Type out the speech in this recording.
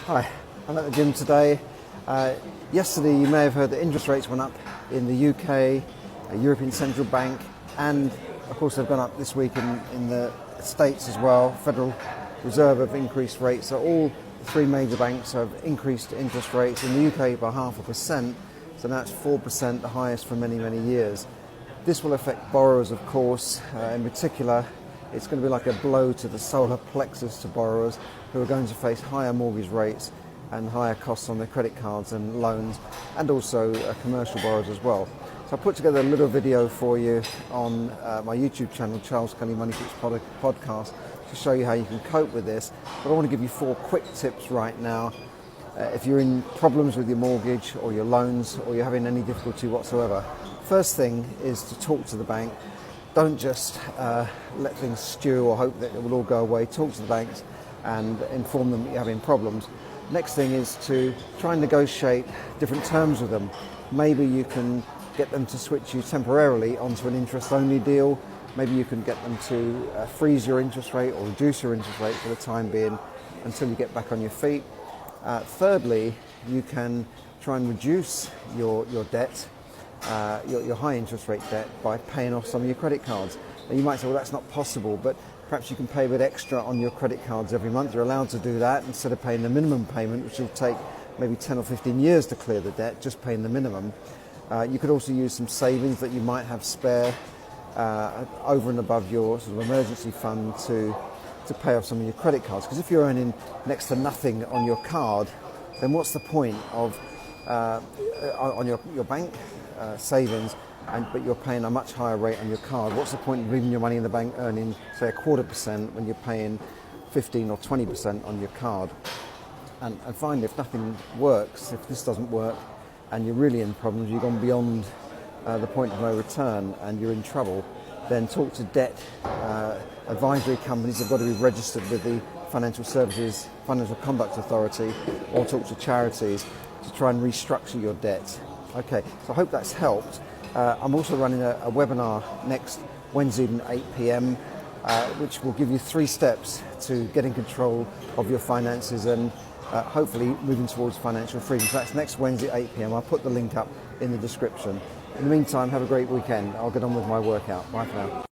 Hi, I'm at the gym today. Yesterday you may have heard that interest rates went up in the UK, European Central Bank, and of course they've gone up this week in the States as well. Federal Reserve have increased rates, so all three major banks have increased interest rates. In the UK by 0.5%, so now it's 4%, the highest for many, many years. This will affect borrowers, of course. In particular, it's going to be like a blow to the solar plexus to borrowers who are going to face higher mortgage rates and higher costs on their credit cards and loans, and also commercial borrowers as well. So I put together a little video for you on my YouTube channel, Charles Kelly Money Tips Podcast, to show you how you can cope with this. But I want to give you 4 quick tips right now. If you're in problems with your mortgage or your loans, or you're having any difficulty whatsoever, first thing is to talk to the bank. Don't just let things stew or hope that it will all go away. Talk to the banks and inform them that you're having problems. Next thing is to try and negotiate different terms with them. Maybe you can get them to switch you temporarily onto an interest-only deal. Maybe you can get them to freeze your interest rate or reduce your interest rate for the time being until you get back on your feet. Thirdly, you can try and reduce your debt, your high interest rate debt, by paying off some of your credit cards. And you might say, well, that's not possible, but perhaps you can pay a bit extra on your credit cards every month. You're allowed to do that instead of paying the minimum payment, which will take maybe 10 or 15 years to clear the debt, just paying the minimum. You could also use some savings that you might have spare over and above your sort of emergency fund to pay off some of your credit cards. Because if you're earning next to nothing on your card, then what's the point of on your bank savings, but you're paying a much higher rate on your card? What's the point of leaving your money in the bank earning, say, 0.25% when you're paying 15 or 20% on your card? And finally, if nothing works, if this doesn't work and you're really in problems, you've gone beyond the point of no return and you're in trouble, then talk to debt advisory companies. They've got to be registered with the Financial Conduct Authority, or talk to charities to try and restructure your debt. Okay, so I hope that's helped. I'm also running a webinar next Wednesday at 8 p.m, which will give you 3 steps to getting control of your finances and hopefully moving towards financial freedom. So that's next Wednesday at 8 p.m. I'll put the link up in the description. In the meantime, have a great weekend. I'll get on with my workout. Bye for now.